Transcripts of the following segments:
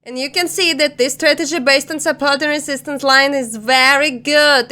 And you can see that this strategy based on support and resistance line is very good.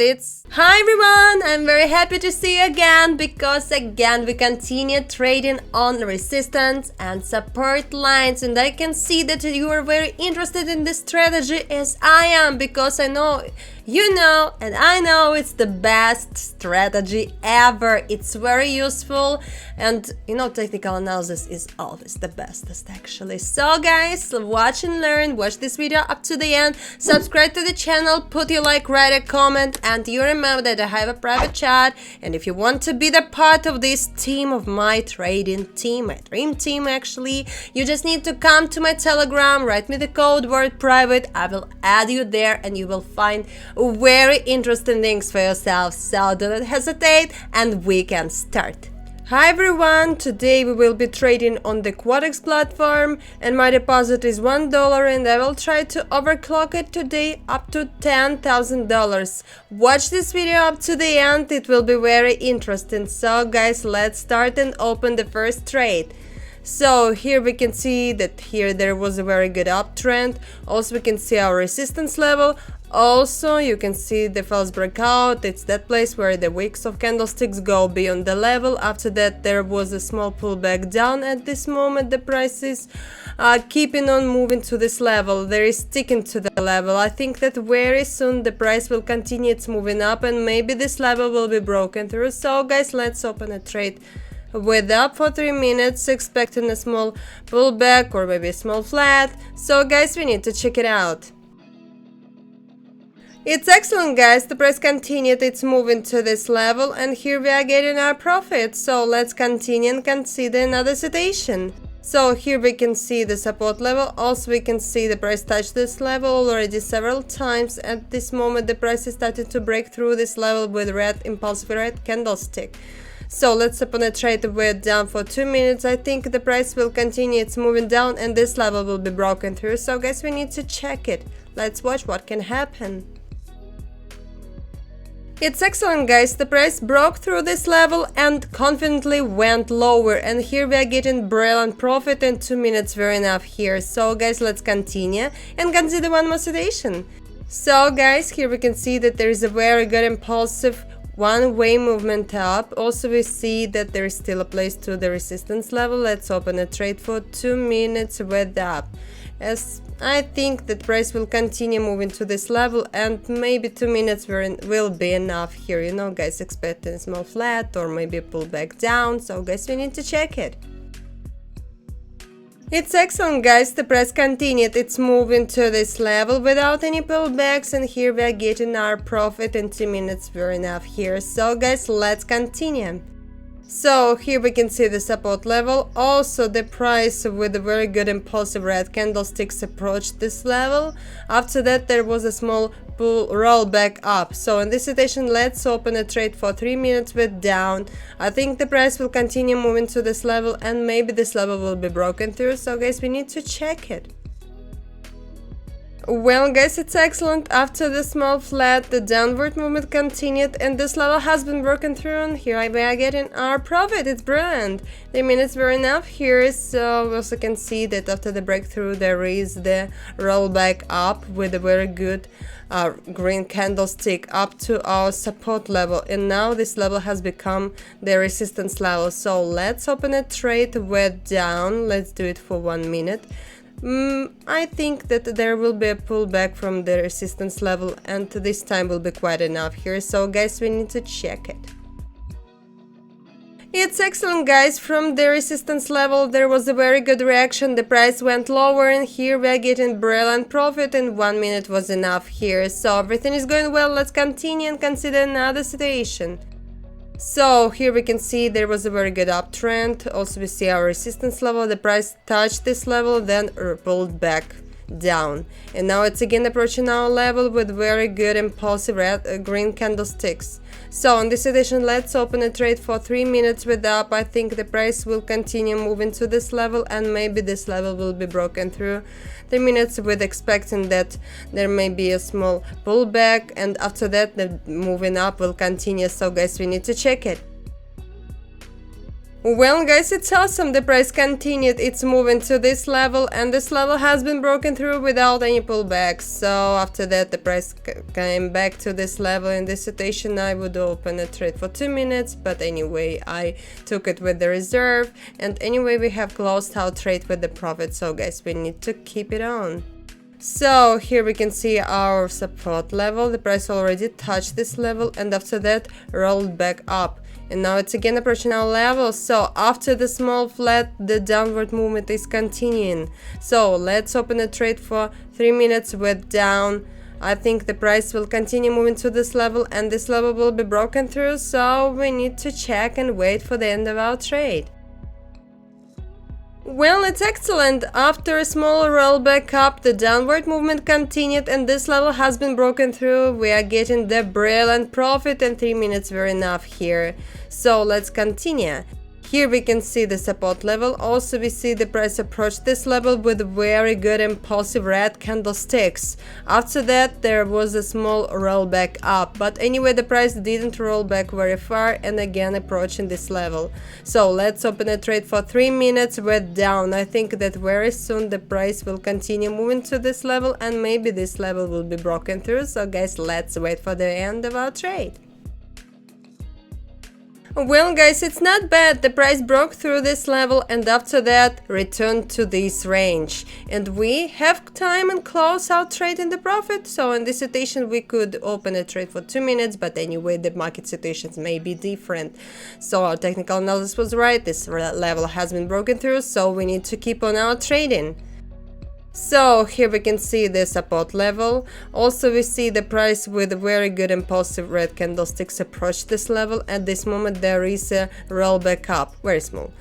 Hi everyone, I'm very happy to see you again because again we continue trading on resistance and support lines, and I can see that you are very interested in this strategy as I am, because I know you know and I know it's the best strategy ever. It's very useful, and technical analysis is always the bestest actually. So guys, watch and learn, watch this video up to the end, subscribe to the channel, put your like, write a comment, and you remember that I have a private chat, and if you want to be the part of this team, of my trading team, my dream team actually, you just need to come to my Telegram, write me the code word private, I will add you there and you will find very interesting things for yourself. So do not hesitate and we can start. Hi everyone, today we will be trading on the Quotex platform and my deposit is $1 and I will try to overclock it today up to $10,000. Watch this video up to the end, it will be very interesting. So guys, let's start and open the first trade. So here we can see that here there was a very good uptrend. Also we can see our resistance level. Also you can see the false breakout. It's that place where the wicks of candlesticks go beyond the level. After that there was a small pullback down. At this moment the price is keeping on moving to this level. There is sticking to the level. I think that very soon the price will continue its moving up and maybe this level will be broken through. So guys, let's open a trade with up for 3 minutes, expecting a small pullback or maybe a small flat. So guys, we need to check it out. It's excellent guys, the price continued its moving to this level and here we are getting our profit. So let's continue and consider another situation. So here we can see the support level. Also we can see the price touched this level already several times. At this moment the price is starting to break through this level with red impulsive red candlestick. So let's open a trade with down for 2 minutes. I think the price will continue its moving down and this level will be broken through. So guys, we need to check it. Let's watch what can happen. It's excellent guys, the price broke through this level and confidently went lower, and here we are getting brilliant profit in 2 minutes, very enough here. So guys, let's continue and consider one more situation. So guys, here we can see that there is a very good impulsive one-way movement up. Also we see that there is still a place to the resistance level. Let's open a trade for 2 minutes with up, as I think that price will continue moving to this level and maybe 2 minutes will be enough here. Guys, expecting a small flat or maybe pull back down. So guys, we need to check it. It's excellent guys, the price continued its moving to this level without any pullbacks, and here we are getting our profit in 2 minutes, very enough here. So guys, let's continue. So here we can see the support level. Also the price with a very good impulsive red candlesticks approached this level. After that there was a small pull roll back up. So in this situation, let's open a trade for 3 minutes with down. I think the price will continue moving to this level and maybe this level will be broken through. So guys, we need to check it. Well guys, it's excellent. After the small flat, the downward movement continued and this level has been broken through, and here we are getting our profit. It's brilliant. 3 minutes were enough here. So we also can see that after the breakthrough there is the rollback up with a very good green candlestick up to our support level, and now this level has become the resistance level. So let's open a trade with down. Let's do it for 1 minute. I think that there will be a pullback from the resistance level and this time will be quite enough here. So guys, we need to check it. It's excellent guys, from the resistance level there was a very good reaction, the price went lower and here we are getting brilliant profit and 1 minute was enough here. So everything is going well, let's continue and consider another situation. So here we can see there was a very good uptrend. Also we see our resistance level, the price touched this level then pulled back down, and now it's again approaching our level with very good impulsive red green candlesticks. So in this edition, let's open a trade for 3 minutes with up. I think the price will continue moving to this level and maybe this level will be broken through. 3 minutes with expecting that there may be a small pullback, and after that the moving up will continue. So guys, we need to check it. Well guys, it's awesome, the price continued its moving to this level, and this level has been broken through without any pullback. So after that the price came back to this level. In this situation I would open a trade for 2 minutes, but anyway I took it with the reserve, and anyway we have closed our trade with the profit, so guys we need to keep it on. So here we can see our support level. The price already touched this level and after that rolled back up, and now it's again approaching our level. So after the small flat, the downward movement is continuing. So let's open a trade for 3 minutes with down. I think the price will continue moving to this level and this level will be broken through, so we need to check and wait for the end of our trade. Well, it's excellent. After a small roll back up, the downward movement continued and this level has been broken through. We are getting the brilliant profit, and 3 minutes were enough here. So let's continue. Here we can see the support level. Also we see the price approach this level with very good impulsive red candlesticks. After that there was a small roll back up, but anyway the price didn't roll back very far and again approaching this level. So let's open a trade for 3 minutes with down. I think that very soon the price will continue moving to this level and maybe this level will be broken through. So guys, let's wait for the end of our trade. Well guys, it's not bad. The price broke through this level and after that returned to this range, and we have time and close our trade in the profit. So in this situation we could open a trade for 2 minutes, but anyway the market situations may be different. So our technical analysis was right. This level has been broken through, so we need to keep on our trading. So here we can see the support level. Also we see the price with very good impulsive red candlesticks approach this level. At this moment there is a roll back up, very small.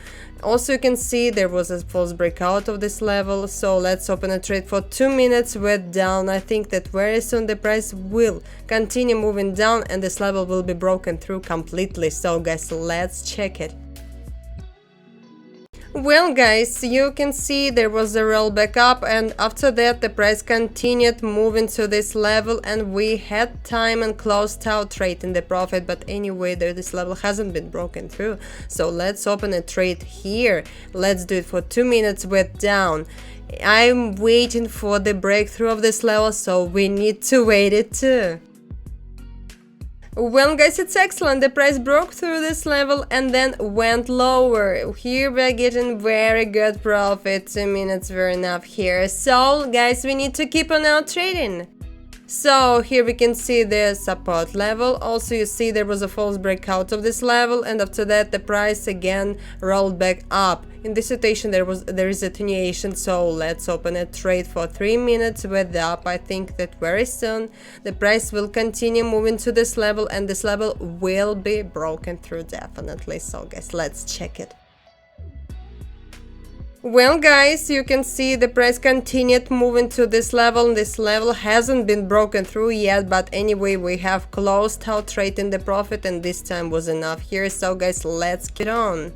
Also you can see there was a false breakout of this level. So let's open a trade for 2 minutes with down. I think that very soon the price will continue moving down and this level will be broken through completely. So guys, let's check it. Well guys, you can see there was a roll back up and after that the price continued moving to this level and we had time and closed our trade in the profit, but anyway this level hasn't been broken through. So let's open a trade here. Let's do it for 2 minutes with down. I'm waiting for the breakthrough of this level, so we need to wait it too. Well guys, it's excellent. The price broke through this level and then went lower. Here we're getting very good profit. 2 minutes were enough here. So guys, we need to keep on our trading. So here we can see the support level. Also you see there was a false breakout of this level and after that the price again rolled back up. In this situation there is a attenuation, so let's open a trade for 3 minutes with up. I think that very soon the price will continue moving to this level and this level will be broken through definitely. So guys, let's check it. Well guys, you can see the price continued moving to this level. This level hasn't been broken through yet, but anyway we have closed our trade in the profit and this time was enough here. So guys, let's get on.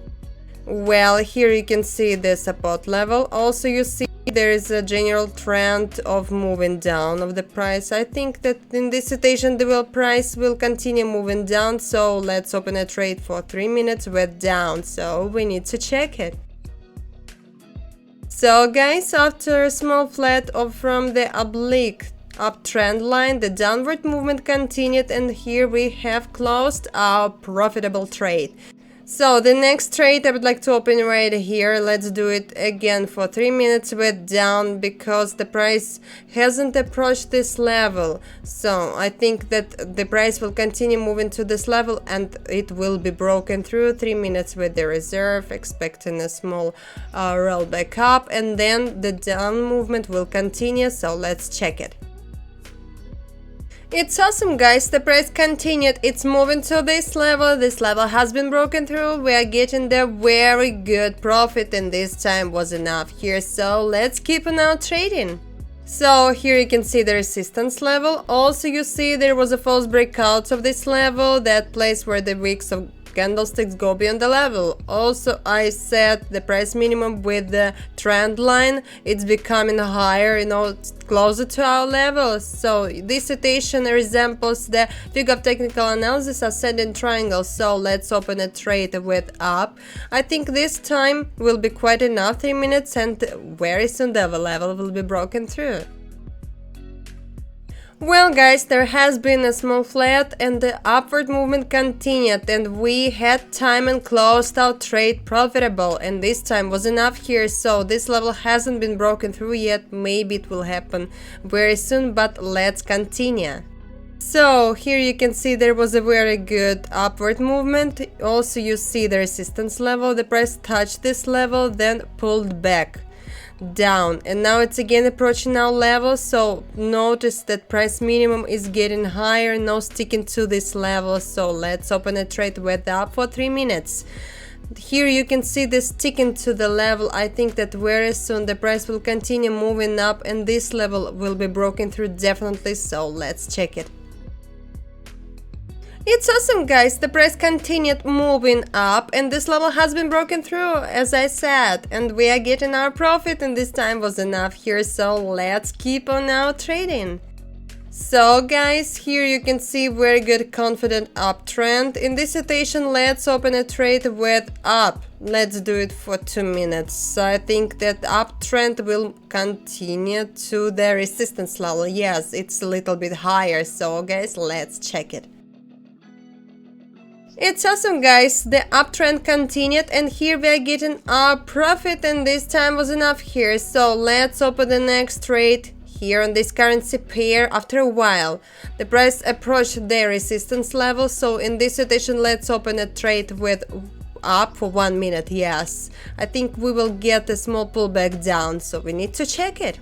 Well, here you can see the support level. Also you see there is a general trend of moving down of the price. I think that in this situation the price will continue moving down, so let's open a trade for 3 minutes with down. So we need to check it. So guys, after a small flat from the oblique uptrend line, the downward movement continued and here we have closed our profitable trade. So the next trade I would like to open right here. Let's do it again for 3 minutes with down because the price hasn't approached this level. So I think that the price will continue moving to this level and it will be broken through. 3 minutes with the reserve, expecting a small roll back up and then the down movement will continue. So let's check it. It's awesome guys, the price continued, it's moving to this level has been broken through, we are getting the very good profit and this time was enough here, so let's keep on our trading. So here you can see the resistance level. Also you see there was a false breakout of this level, that place where the wicks of candlesticks go beyond the level. Also, I set the price minimum with the trend line. It's becoming higher, closer to our level. So this situation resembles the figure of technical analysis ascending triangle. So let's open a trade with up. I think this time will be quite enough, 3 minutes, and very soon the level will be broken through. Well guys, there has been a small flat and the upward movement continued, and we had time and closed our trade profitable, and this time was enough here. So this level hasn't been broken through yet. Maybe it will happen very soon, but let's continue. So here you can see there was a very good upward movement. Also you see the resistance level. The price touched this level, then pulled back down, and now it's again approaching our level. So notice that price minimum is getting higher, no sticking to this level. So let's open a trade with up for 3 minutes. Here you can see this sticking to the level. I think that very soon the price will continue moving up and this level will be broken through definitely. So let's check it. It's awesome guys, the price continued moving up and this level has been broken through, as I said, and we are getting our profit, and this time was enough here. So let's keep on now trading. So guys, here you can see very good confident uptrend. In this situation, let's open a trade with up. Let's do it for 2 minutes. So I think that uptrend will continue to the resistance level. Yes, it's a little bit higher. So guys, let's check it. It's awesome guys, the uptrend continued and here we are getting our profit, and this time was enough here. So let's open the next trade here on this currency pair. After a while the price approached the resistance level, so in this situation let's open a trade with up for 1 minute. Yes, I think we will get a small pullback down, so we need to check it.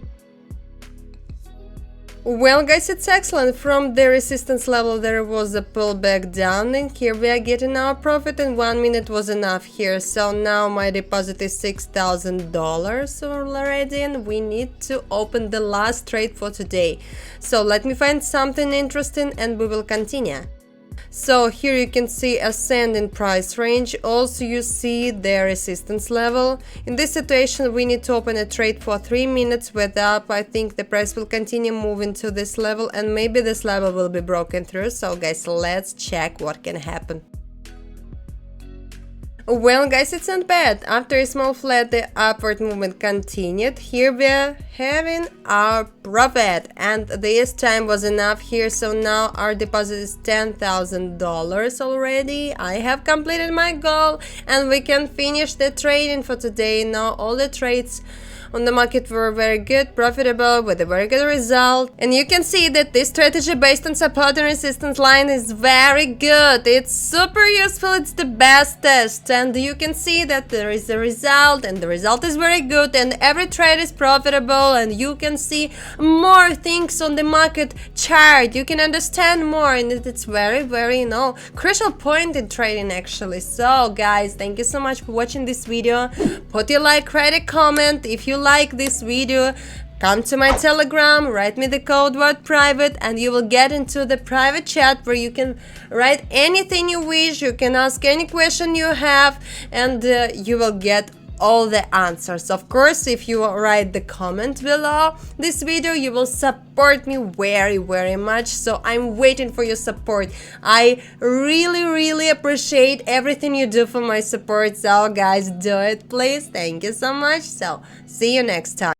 Well guys, it's excellent. From the resistance level there was a pullback down, and here we are getting our profit, and 1 minute was enough here. So now my deposit is $6,000 already, and we need to open the last trade for today. So let me find something interesting and we will continue. So here you can see ascending price range. Also you see the resistance level. In this situation we need to open a trade for 3 minutes with up. I think the price will continue moving to this level and maybe this level will be broken through. So guys, let's check what can happen. Well guys, it's not bad. After a small flat, the upward movement continued. Here we are having our profit, and this time was enough here. So now our deposit is $10,000 already. I have completed my goal and we can finish the trading for today. Now all the trades on the market were very good, profitable, with a very good result. And you can see that this strategy based on support and resistance line is very good. It's super useful, it's the best test. And you can see that there is a result, and the result is very good, and every trade is profitable, and you can see more things on the market chart. You can understand more, and it's very, very, crucial point in trading actually. So guys, thank you so much for watching this video. Put your like, write a comment if you like this video. Come to my Telegram, write me the code word private, and you will get into the private chat where you can write anything you wish. You can ask any question you have, and you will get all the answers. Of course, if you write the comment below this video, you will support me very, very much. So I'm waiting for your support. I really, really appreciate everything you do for my support. So guys, do it please. Thank you so much. So see you next time.